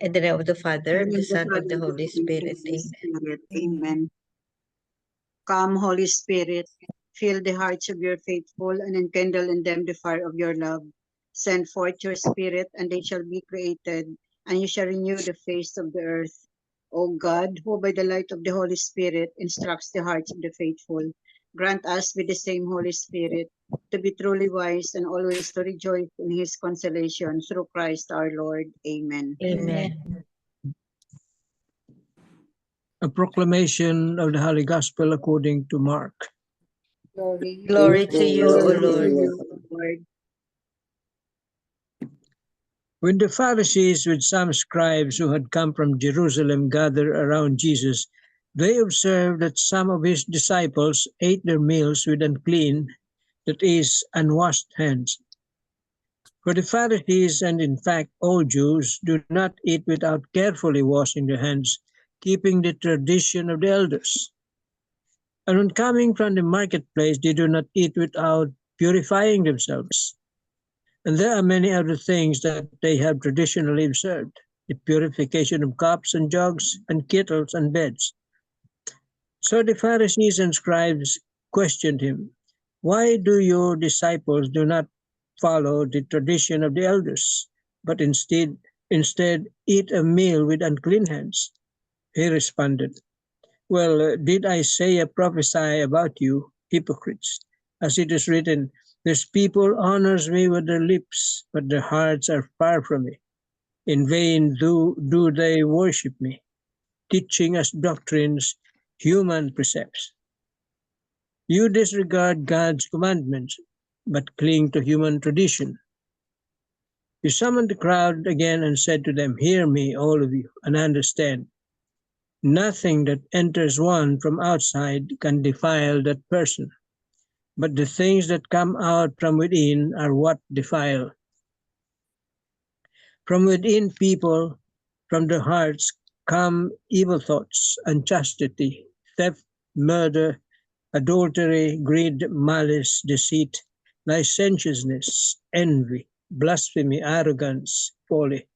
In the name of the Father, In of the the name of the Son, of Father, the and of Holy the Son, and of Spirit. the Holy Amen. Spirit. Amen. Come, Holy Spirit, fill the hearts of your faithful and enkindle in them the fire of your love. Send forth your Spirit, and they shall be created, and you shall renew the face of the earth. O God, who by the light of the Holy Spirit instructs the hearts of the faithful, grant us with the same Holy Spirit to be truly wise and always to rejoice in his consolation through Christ our Lord. Amen. Amen. A proclamation of the Holy Gospel according to Mark. Glory to you, O Glory to Lord. you, O Lord. When the Pharisees with some scribes who had come from Jerusalem gathered around Jesus, they observed that some of his disciples ate their meals with unclean, that is, unwashed hands. For the Pharisees, and in fact all Jews, do not eat without carefully washing their hands, keeping the tradition of the elders. And when coming from the marketplace, they do not eat without purifying themselves. And there are many other things that they have traditionally observed, the purification of cups and jugs and kettles and beds. So the Pharisees and scribes questioned him, "Why do your disciples do not follow the tradition of the elders, but instead eat a meal with unclean hands?" He responded, "Well, did Isaiah prophesy about you, hypocrites? As it is written, this people honors me with their lips, but their hearts are far from me. In vain do they worship me, teaching as doctrines human precepts. You disregard God's commandments, but cling to human tradition." He summoned the crowd again and said to them, "Hear me, all of you, and understand. Nothing that enters one from outside can defile that person, but the things that come out from within are what defile. From within people, from their hearts, come evil thoughts, unchastity, theft, murder, adultery, greed, malice, deceit, licentiousness, envy, blasphemy, arrogance, folly.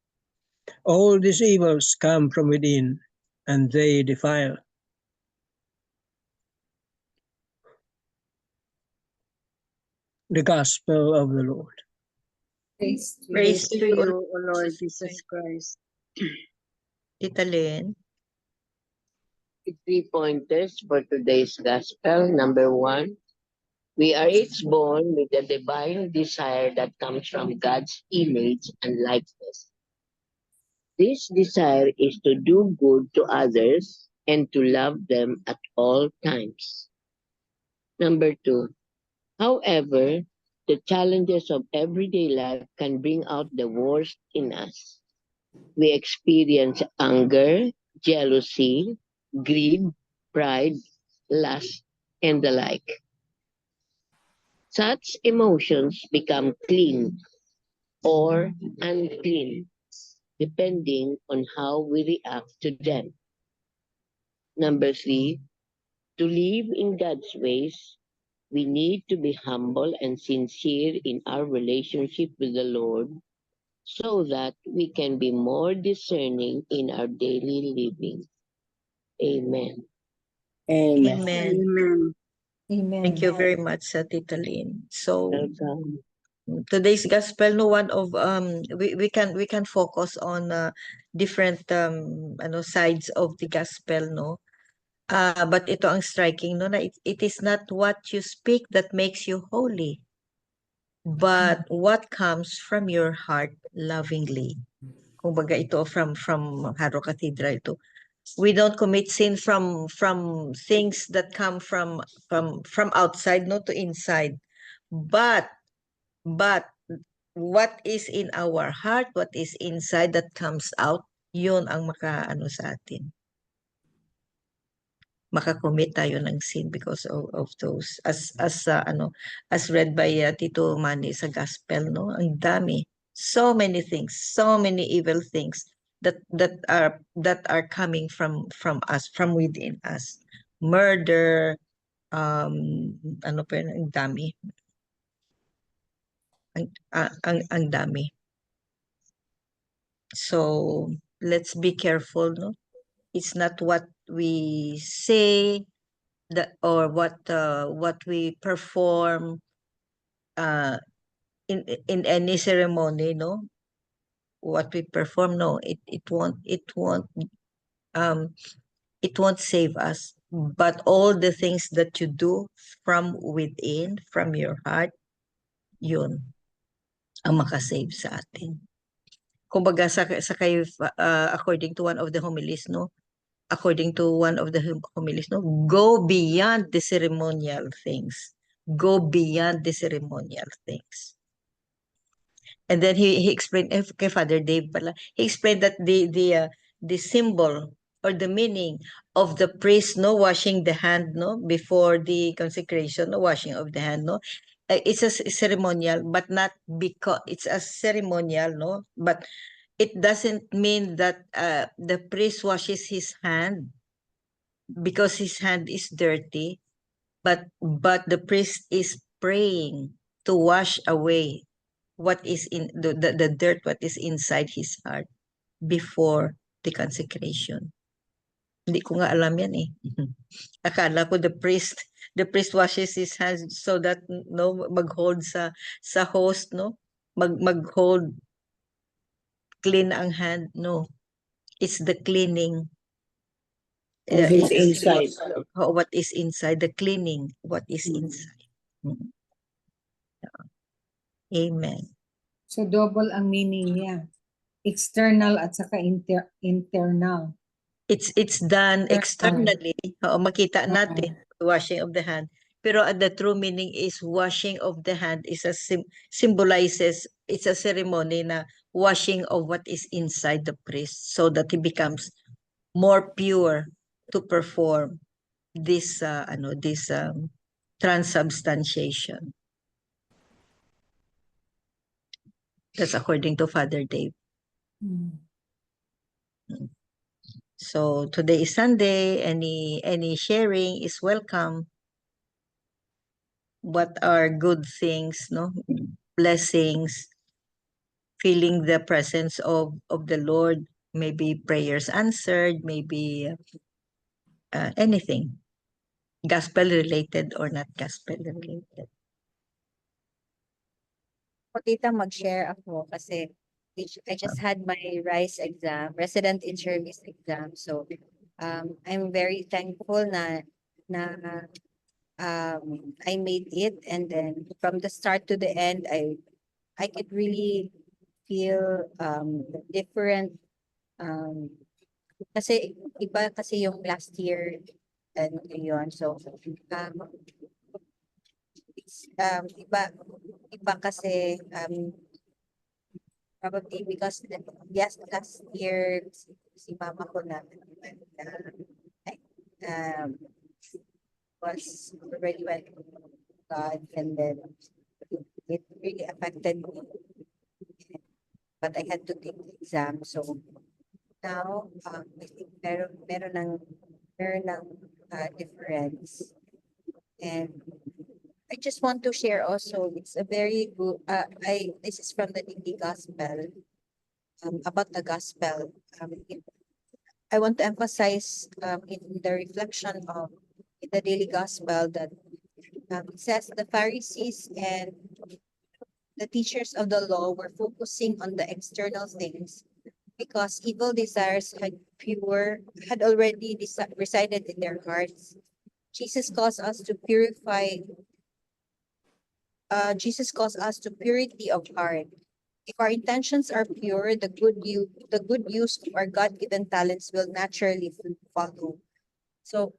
All these evils come from within, and they defile. The Gospel of the Lord. Praise To to you, you, O Lord Jesus Christ. Tita Lynn. 3 pointers for today's gospel. Number 1, we are each born with a divine desire that comes from God's image and likeness. This desire is to do good to others and to love them at all times. Number 2, however, the challenges of everyday life can bring out the worst in us. We experience anger, jealousy, greed, pride, lust, and the like. Such emotions become clean or unclean depending on how we react to them. Number 3, to live in God's ways, we need to be humble and sincere in our relationship with the Lord so that we can be more discerning in our daily living. Amen. Amen. Amen. Thank you very much, Tita Lynn. So Welcome. today's gospel, no, one of we can focus on different sides of the gospel, no. But ito ang striking, no, na it is not what you speak that makes you holy, but what comes from your heart lovingly. Kumbaga ito from Haro Cathedral to, we don't commit sin from things that come from outside, no, to inside, but what is in our heart, what is inside that comes out, yun ang makaano sa atin. Makakommit tayo ng sin because of those, as read by Tito Manny sa gospel, no, ang dami, so many things, so many evil things that are coming from us, from within us. Murder, ano pa yun, ang dami, ang dami. So let's be careful, no? It's not what we say or what we perform uh in any ceremony, no? What we perform, no, um it won't save us. But all the things that you do from within, from your heart, yun ang makasave sa atin. Kumbaga according to one of the homilies, no? According to one of the homilies, no? Go beyond the ceremonial things. Go beyond the ceremonial things. And then he explained, kay Father Dave pala, he explained that the symbol or the meaning of the priest, no, washing the hand, no, before the consecration, no, washing of the hand, no, it's a ceremonial, but not because it's a ceremonial, no, but it doesn't mean that the priest washes his hand because his hand is dirty, but the priest is praying to wash away what is in the dirt, what is inside his heart before the consecration. Hindi ko nga alam yan eh. Akala ko the priest washes his hands so that no mag-hold sa host, no, mag-hold clean ang hand, no, it's the cleaning Of his it's inside. what is inside, the cleaning what is inside. Amen. So double ang meaning niya. External at saka internal. It's done externally. Oo, makita natin washing of the hand. Pero the true meaning is washing of the hand is symbolizes, it's a ceremony na washing of what is inside the priest so that he becomes more pure to perform this transubstantiation. That's according to Father Dave. So today is Sunday. Any sharing is welcome. What are good things, no? Blessings, feeling the presence of the Lord, maybe prayers answered, maybe anything, gospel related or not gospel related. Tita, mag-share ako kasi I just had my RISE exam, resident in service exam. So I'm very thankful na I made it, and then from the start to the end I could really feel different kasi iba kasi yung last year and ngayon. So it's iba kasi probably because yes, last year si mama ko na was already went to God, and then it really affected me. But I had to take the exam. So now I think meron ng difference. And I just want to share also, it's a very good, this is from the daily gospel, about the gospel. I want to emphasize in the reflection of the daily gospel that it says the Pharisees and the teachers of the law were focusing on the external things because evil desires had already resided in their hearts. Jesus calls us to purify. Jesus calls us to purity of heart. If our intentions are pure, the good use of our God-given talents will naturally follow. So,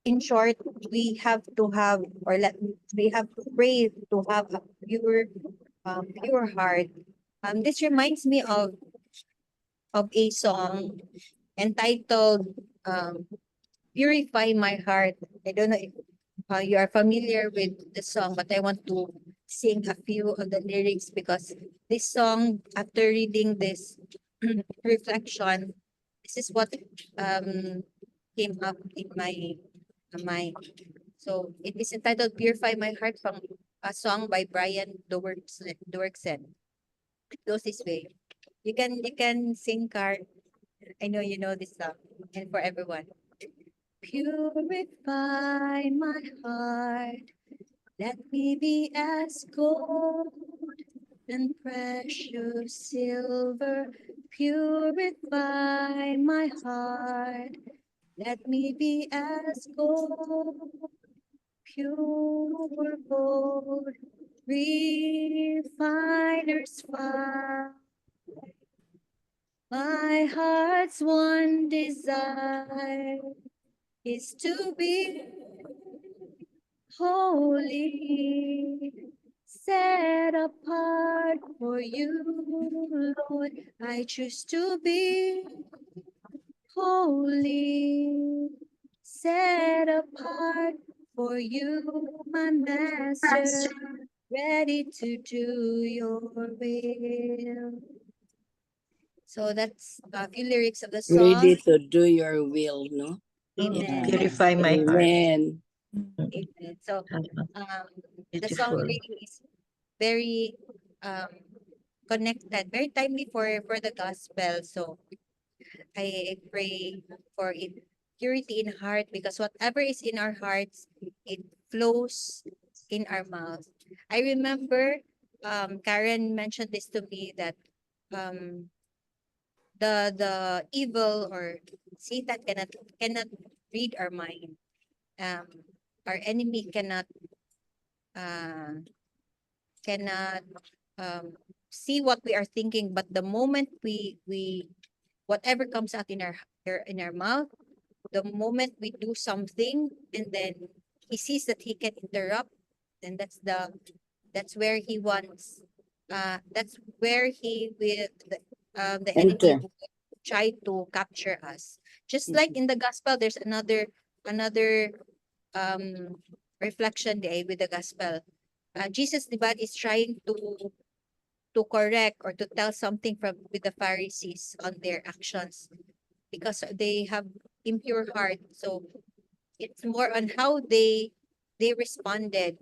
in short, we have to pray to have a pure heart. This reminds me of a song entitled "Purify My Heart." I don't know if you are familiar with the song, but I want to sing a few of the lyrics because this song, after reading this reflection, this is what came up in my mind. So it is entitled "Purify My Heart" from a song by Brian Doerksen. It goes this way. You can sing, Car. I know you know this song, and for everyone. Purify my heart, let me be as gold and precious silver. Purify my heart, let me be as gold, pure gold, refiner's fire. My heart's one desire is to be holy, set apart for you, Lord. I choose to be holy, set apart for you, my master, ready to do your will. So that's a few lyrics of the song. Ready to do your will, no? Amen. Purify my heart. Amen. Amen. So the song Beautiful. really is very connected, very timely for the gospel. So I pray for it, purity in heart, because whatever is in our hearts, it flows in our mouth. I remember Karen mentioned this to me that um the evil or Satan cannot read our mind. Our enemy uh cannot see what we are thinking, but the moment we whatever comes out in our mouth, the moment we do something and then he sees that he can interrupt, then that's where he wants that's where he will the enemy Enter. will try to capture us. Just like in the gospel, there's another reflection there with the gospel. Jesus, the body is trying to correct or to tell something from with the Pharisees on their actions because they have impure heart. So it's more on how they responded.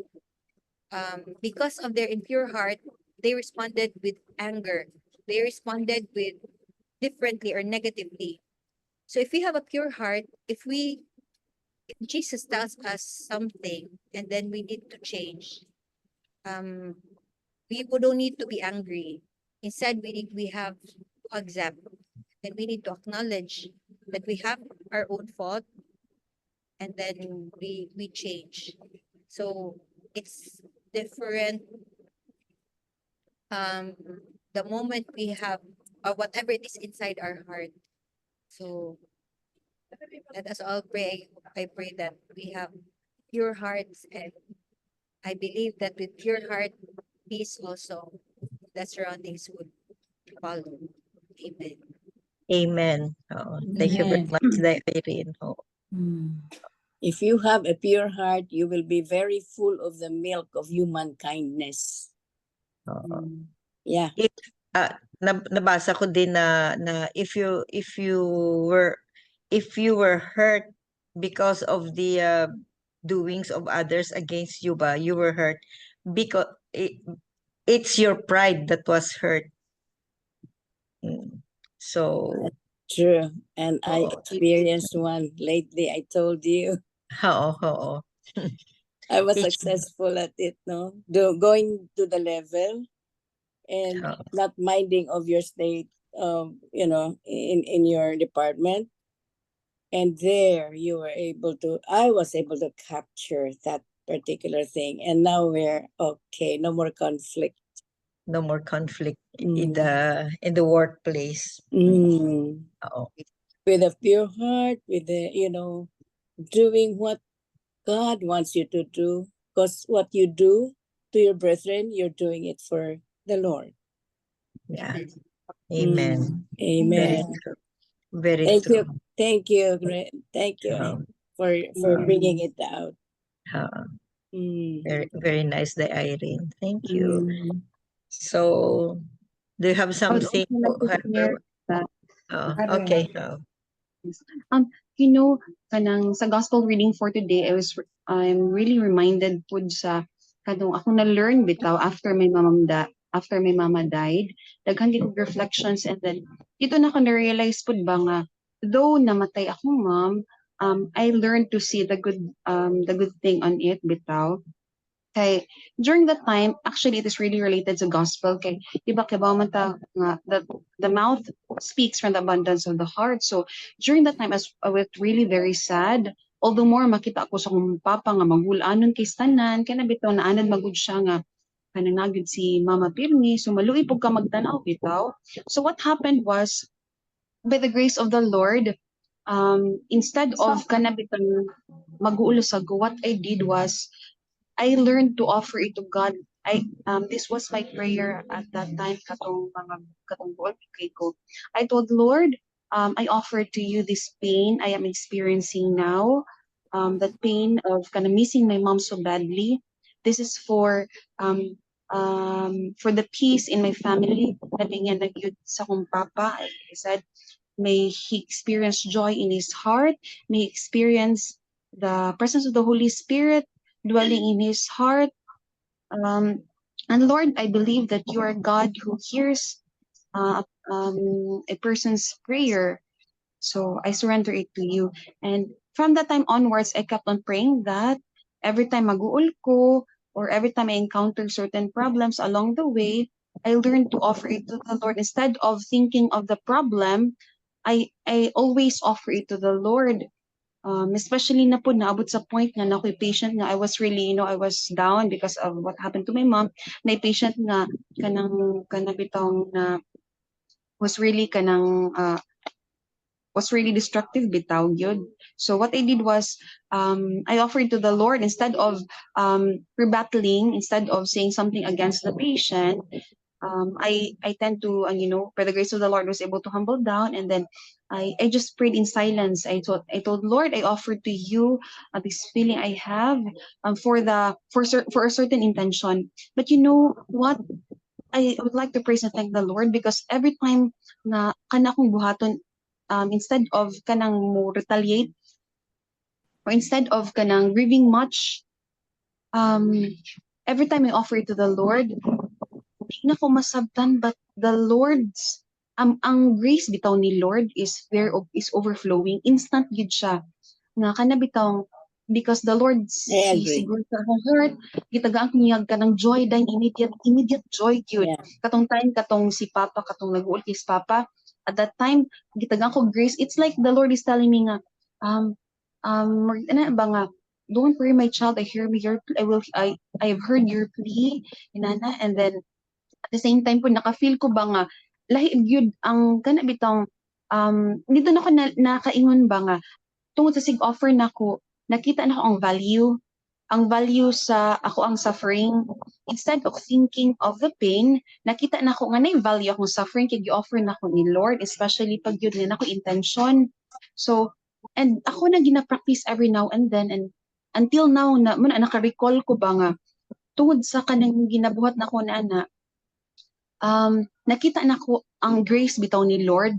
Because of their impure heart, they responded with anger. They responded with differently or negatively. So if we have a pure heart, if Jesus tells us something and then we need to change, we don't need to be angry. Instead, we have to accept and we need to acknowledge that we have our own fault and then we change. So it's different the moment we have or whatever it is inside our heart. So let us all pray. I pray that we have pure hearts, and I believe that with pure heart, peace also, the surroundings would follow. Amen. Amen. Oh, thank you very Amen. much, Irene. Oh, If you have a pure heart, you will be very full of the milk of human kindness. oh. Yeah. Nabasa ko din na if you were hurt because of the doings of others against you ba, you were hurt because it's your pride that was hurt. So True. And I oo, experienced one lately. I told you oo. I was It's- successful at it, no? Going to the level and Oo. not minding of your state, in your department. And there you were I was able to capture that particular thing. And now we're okay, no more conflict. No more conflict Mm. in the workplace. Mm. Oo. With a pure heart, with doing what God wants you to do. Because what you do to your brethren, you're doing it for the Lord. Yeah. Amen. Very Amen. true. Very Thank true. you. Thank you. Thank you Oo. for bringing it out. Oo. Mm. Very nice, Irene. Thank you. Mm. So, do you have I would something? also like to share that, Okay. kanang sa gospel reading for today, I'm really reminded pud sa kadong ako na learn bitaw after my mamamda after my mama died. Daghan gyud kog reflections, and then dito na ko na-realize pud ba nga though namatay akong mom, I learned to see the good thing on it bitaw. Kay during that time, actually it is really related to gospel. Kay diba kibaw man ta nga the mouth speaks from the abundance of the heart. So during that time, I was really very sad. Although more makita ako sa akong papa nga maghulanon kay tanan, kaya nabitaw na anad magud siya nga kanangagid si Mama Pirmi, so maluoy pug ka magtanaw bitaw. So what happened was, by the grace of the Lord, instead of kanabitang mag-uulo sa go, what I did was I learned to offer it to God. This was my prayer at that time katong buol kay ko. I told Lord, I offer to you this pain I am experiencing now. That pain of kind of missing my mom so badly. This is for the peace in my family. Labi nga nagyud sa akong papa. I said, may he experience joy in his heart. May he experience the presence of the Holy Spirit dwelling in his heart. And Lord, I believe that you are God who hears a person's prayer. So I surrender it to you. And from that time onwards, I kept on praying that every time mag-uul ko, or every time I encounter certain problems along the way, I learned to offer it to the Lord. Instead of thinking of the problem, I always offer it to the Lord. Especially na po naabot sa point nga nako'y patient nga I was really, I was down because of what happened to my mom. Na patient nga kanabitong na was really destructive bitaw yun. So what I did was I offered to the Lord instead of rebattling, instead of saying something against the patient. I tend to, by the grace of the Lord, was able to humble down, and then I just prayed in silence. I told Lord, I offer to you this feeling I have for a certain intention. But you know what? I would like to praise and thank the Lord, because every time na kana akong buhaton, instead of kanang mo retaliate, or instead of kanang grieving much, every time I offer it to the Lord, di na ko masabtan, but the Lord's ang grace bitaw ni Lord is overflowing, instant gid siya nga kana bitaw, because the Lord I sees agree. siguro sa akong heart, gitagaan ko niya kanang joy, dahil immediate joy gyud. Yeah. Katong time katong si Papa, katong nag-uul kay Papa, at that time gitagaan ko grace. It's like the Lord is telling me nga ano ba nga, don't worry my child, I have heard your plea, inana. And then at the same time po naka-feel ko ba nga lahi gyud ang kana bitong dito na ko nakaingon ba nga tungod sa sig-offer nako, nakita na ko ang value sa ako ang suffering. Instead of thinking of the pain, nakita na ko nga na value akong suffering kay gi-offer na ko ni Lord, especially pag yun na ko intention. So, and ako na gina-practice every now and then, and until now na naka-recall ko ba nga tungod sa kanang ginabuhat na ko na nakita na ko ang grace bitaw ni Lord.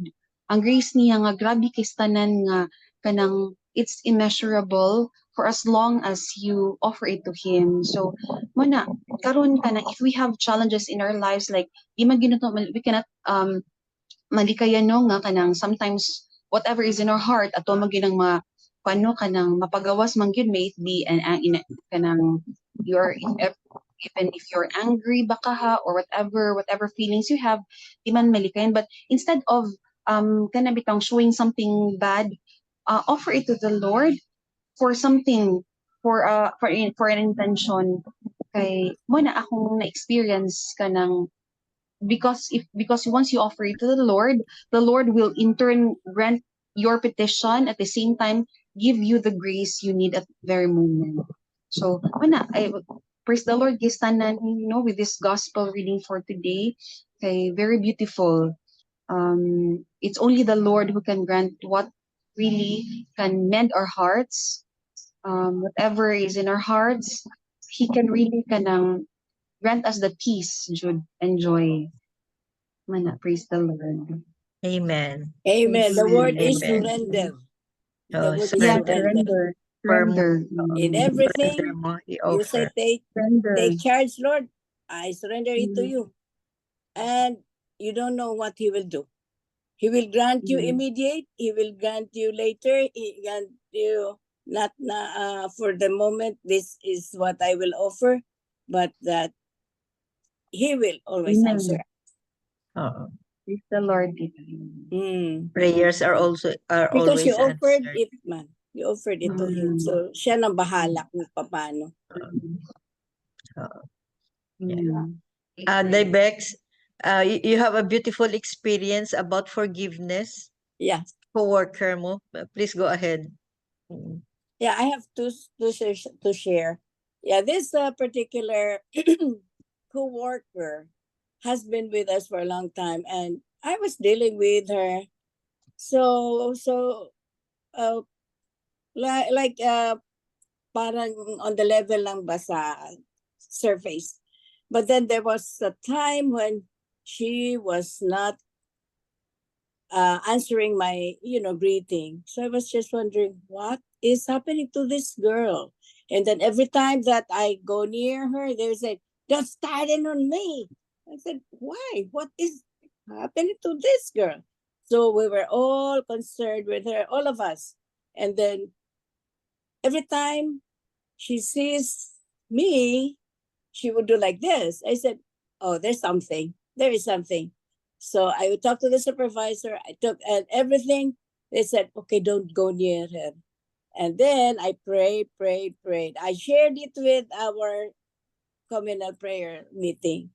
Ang grace niya nga grabe kay tanan nga kanang it's immeasurable for as long as you offer it to Him. So, muna, karon kanang if we have challenges in our lives, like we cannot malikayan no nga kanang sometimes whatever is in our heart ato maginang kanang mapagawas man gyud, may it be kanang even if you're angry baka ha, or whatever feelings you have, di man malikayan. But instead of kana bitang showing something bad, offer it to the Lord for something, for an intention. Kay mo na akong na-experience kanang because once you offer it to the Lord will in turn grant your petition, at the same time give you the grace you need at the very moment. So I praise the Lord gistanan, with this gospel reading for today. Okay, very beautiful. It's only the Lord who can grant what really can mend our hearts. Whatever is in our hearts, He can really grant us the peace, Jude, and joy. Praise the Lord. Amen. Amen. The word is Amen. surrender. The Oh, word is surrender. surrender. Surrender. In Surrender everything, mo, you say, i-offer. take Surrender. charge, Lord. I surrender it to Mm. you. and you don't know what he will do. He will grant you immediate, he will grant you later, he grant you not for the moment, this is what I will offer, but that he will always Amen. answer. Oo. Praise the Lord. Prayers are also are Because you always offered answered. it, man. You offered it to him. So, siya nang bahala kung paano. Yeah. Bex, you have a beautiful experience about forgiveness. Yeah. Co-worker mo. Please go ahead. Mm. Yeah, I have to share. Yeah, this particular co-worker has been with us for a long time, and I was dealing with her. So like parang on the level lang ba sa surface. But then there was a time when she was not answering my, greeting. So I was just wondering, what is happening to this girl? And then every time that I go near her, they say, "Don't start in on me." I said, why? What is happening to this girl? So we were all concerned with her, all of us. And then every time she sees me, she would do like this. I said, oh, there's something. There is something. So I would talk to the supervisor. I took and everything. They said, okay, don't go near her. And then I prayed. I shared it with our communal prayer meeting.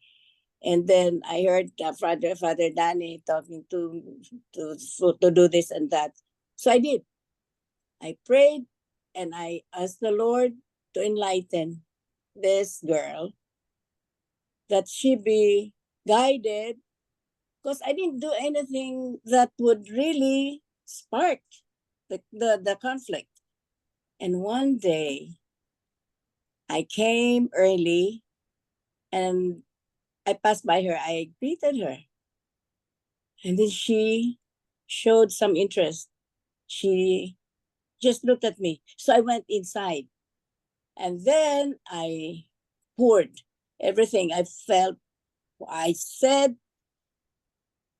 And then I heard Father Danny talking to do this and that. So I did. I prayed and I asked the Lord to enlighten this girl, that she be guided, because I didn't do anything that would really spark the conflict. And one day I came early and I passed by her. I greeted her. And then she showed some interest. She just looked at me. So I went inside. And then I poured everything I felt. I said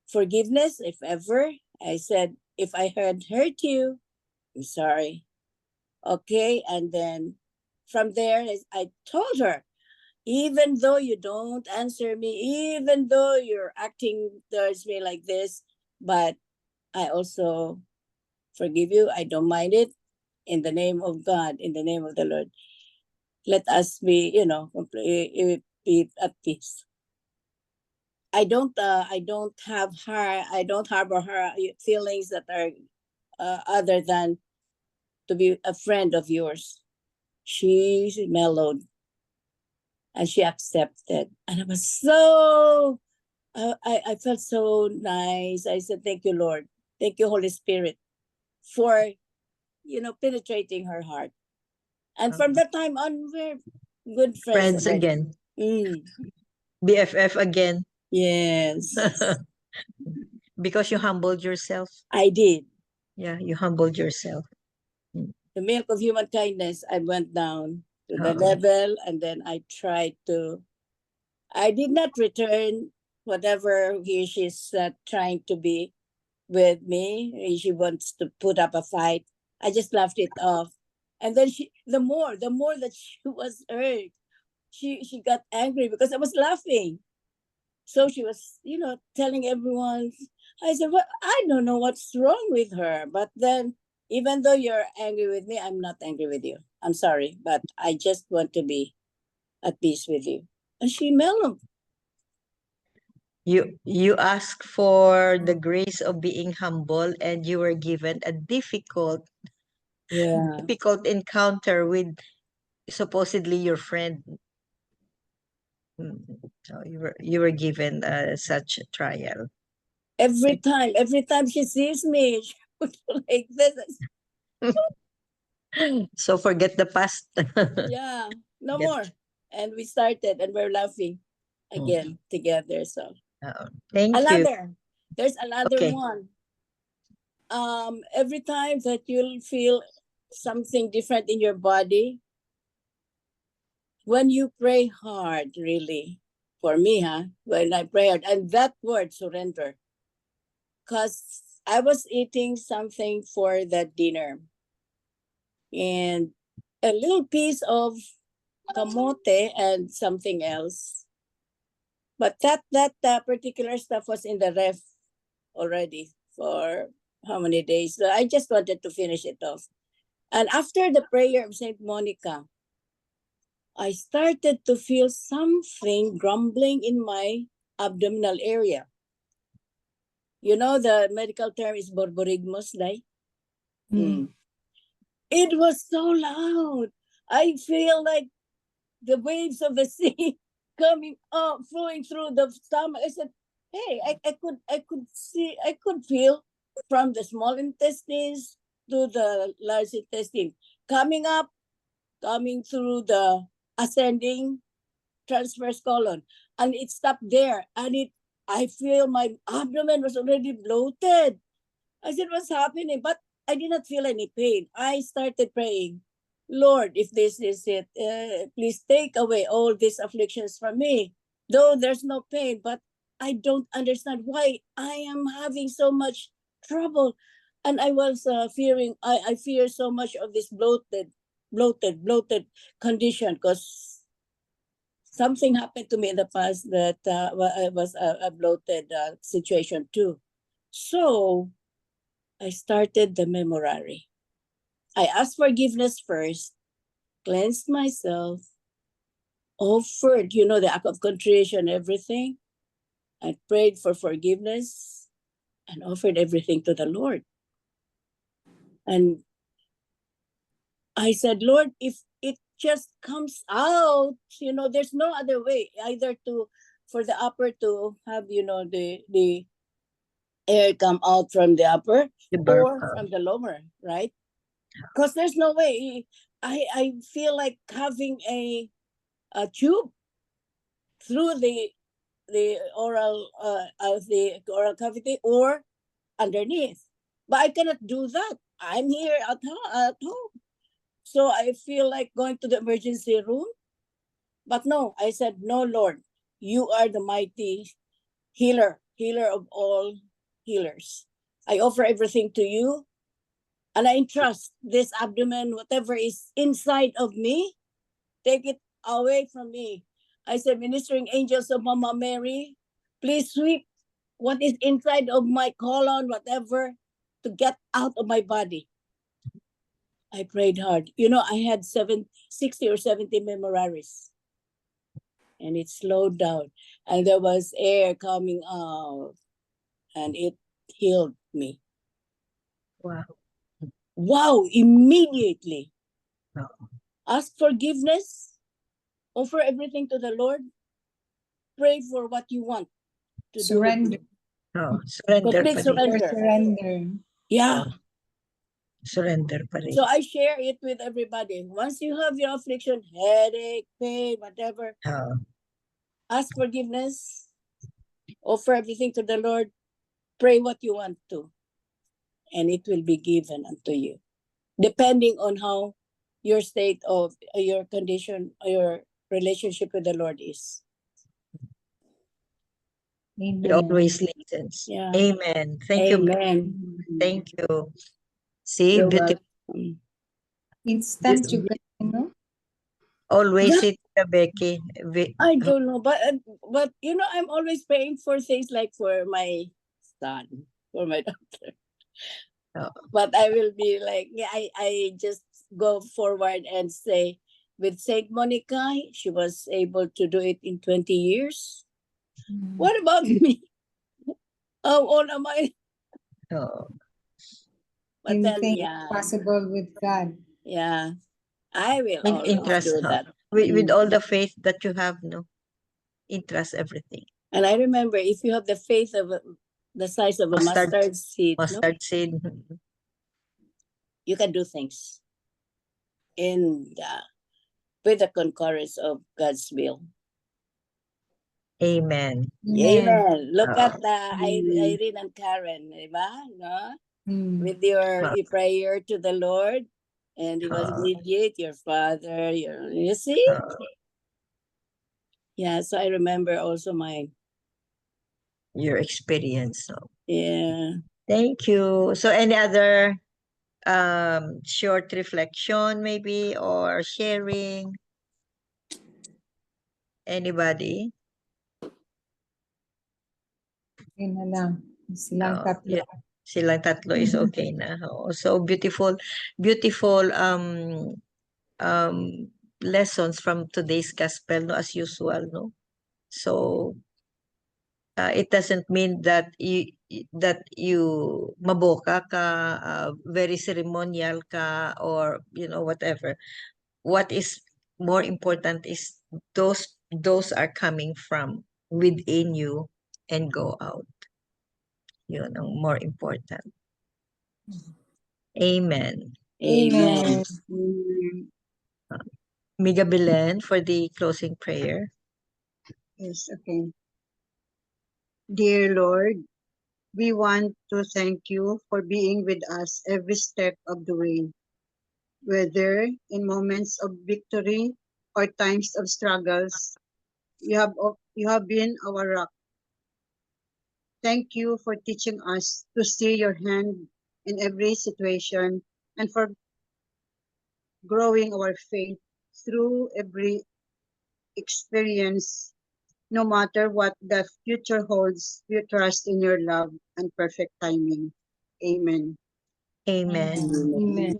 forgiveness, if ever. I said, if I had hurt you, I'm sorry. Okay. And then from there, I told her, even though you don't answer me, even though you're acting towards me like this, but I also forgive you. I don't mind it. In the name of God, in the name of the Lord, let us be, completely be at peace. I don't harbor her feelings that are other than to be a friend of yours. She mellowed and she accepted. And I was so, I felt so nice. I said, thank you, Lord. Thank you, Holy Spirit, for, penetrating her heart. And from that time on, we're good friends. Friends again. Mm. BFF again. Yes. Because you humbled yourself. I did. Yeah, you humbled yourself. The milk of human kindness, I went down to the Oo. level, and then I did not return whatever she's trying to be with me. She wants to put up a fight. I just laughed it off. And then the more that she was hurt, she got angry because I was laughing. So she was, telling everyone. I said, well, I don't know what's wrong with her. But then, even though you're angry with me, I'm not angry with you. I'm sorry, but I just want to be at peace with you. And she mellowed. You asked for the grace of being humble, and you were given a difficult encounter with supposedly your friend. So you were given such a trial. Every time she sees me, she would go like this. So forget the past. Yeah, no Get- more. And we started, and we're laughing again together. So Thank you. There's another Okay. one. Every time that you'll feel something different in your body, when you pray hard, really, for me, when I prayed, and that word surrender, because I was eating something for that dinner, and a little piece of kamote and something else, but that particular stuff was in the ref already for how many days. So I just wanted to finish it off. And after the prayer of Saint Monica, I started to feel something grumbling in my abdominal area. You know, the medical term is borborygmus, right? It was so loud. I feel like the waves of the sea coming up, flowing through the stomach. I said, hey, I could feel from the small intestines to the large intestine, coming up, coming through the ascending transverse colon, and it stopped there. And I feel my abdomen was already bloated. I said, what's happening? But I did not feel any pain. I started praying, Lord, if this is it, please take away all these afflictions from me. Though there's no pain, but I don't understand why I am having so much trouble. And I was fearing, I fear so much of this bloated condition, because something happened to me in the past that was a bloated situation too. So I started the memorare. I asked forgiveness first, cleansed myself, offered, the act of contrition, everything. I prayed for forgiveness and offered everything to the Lord. And I said, Lord, if it just comes out, there's no other way, either for the upper to have, the air come out from the upper or from the lower, right? Because there's no way. I feel like having a tube through the oral cavity or underneath, but I cannot do that. I'm here at home, so I feel like going to the emergency room. But no, I said, no, Lord, you are the mighty healer of all healers. I offer everything to you, and I entrust this abdomen, whatever is inside of me, take it away from me. I said, ministering angels of Mama Mary, please sweep what is inside of my colon, whatever, to get out of my body. I prayed hard. I had 60 or 70 memoraries. And it slowed down. And there was air coming out. And it healed me. Wow, immediately. Ask forgiveness. Offer everything to the Lord. Pray for what you want to Surrender. No, surrender Complete pa rin. surrender. Surrender. Yeah. Surrender pa rin. So I share it with everybody. Once you have your affliction, headache, pain, whatever, ask forgiveness. Offer everything to the Lord. Pray what you want to. And it will be given unto you. Depending on how your state of your condition, your relationship with the Lord is. He Amen. always listens. Yeah. Amen. Thank you. Amen. Thank you. See, You're beautiful. welcome. Instant yung ganun, no? Always Yeah. sit ka, Becky. I don't know, but I'm always praying for things like for my son, for my daughter. Oh. But I will be like, I just go forward and say, with Saint Monica, she was able to do it in 20 years. What about me? How old am I? Oh. But then, Anything yeah, possible with God. yeah, I will In always interest, do no? that. With all the faith that you have, no? Interest everything. And I remember, if you have the faith of the size of a mustard seed, no, Mustard seed. you can do things with the concurrence of God's will. Amen. Amen. Look Oh. at Irene and Karen, diba? No? Mm. With your prayer to the Lord, and it was Oh. immediate. Your father, you see? Yeah, so I remember also mine. Your experience. So Yeah. thank you. So any other short reflection maybe or sharing? Anybody? Yun na lang. Silang Oh, tatlo. yeah. Silang tatlo is okay na. Oo. So beautiful um lessons from today's gospel, no, as usual, no. So it doesn't mean that you maboka ka, very ceremonial ka, or whatever. What is more important is those are coming from within you and go out. Yun ang more important. Amen. Amen. Amen. Miga Belen for the closing prayer. Yes, okay. Dear Lord, we want to thank you for being with us every step of the way, whether in moments of victory or times of struggles. You have been our rock. Thank you for teaching us to see your hand in every situation and for growing our faith through every experience. No matter what the future holds, we trust in your love and perfect timing. Amen. Amen. Amen.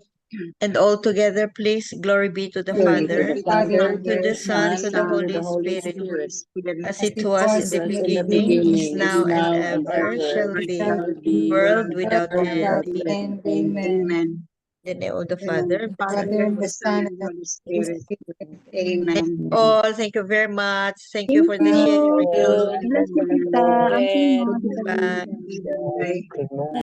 And all together, please, glory be to the Glory to Father, the Father, to the Son, to the and to the Holy Holy Spirit, Spirit. as As it it was in was the As in the beginning, is beginning, is now and now and ever, shall ever, be, shall be, world without world end. without end. Amen. Amen. In the name of the In the name of Father, the Father, Father, the the Son, Son, and the and Holy the Holy Spirit. Spirit. Amen. all, thank you very much. Thank you Thank for the you. sharing. Bless you, Tita. Until Amen. now, Tita Bye. Lisa. Bye. Good morning.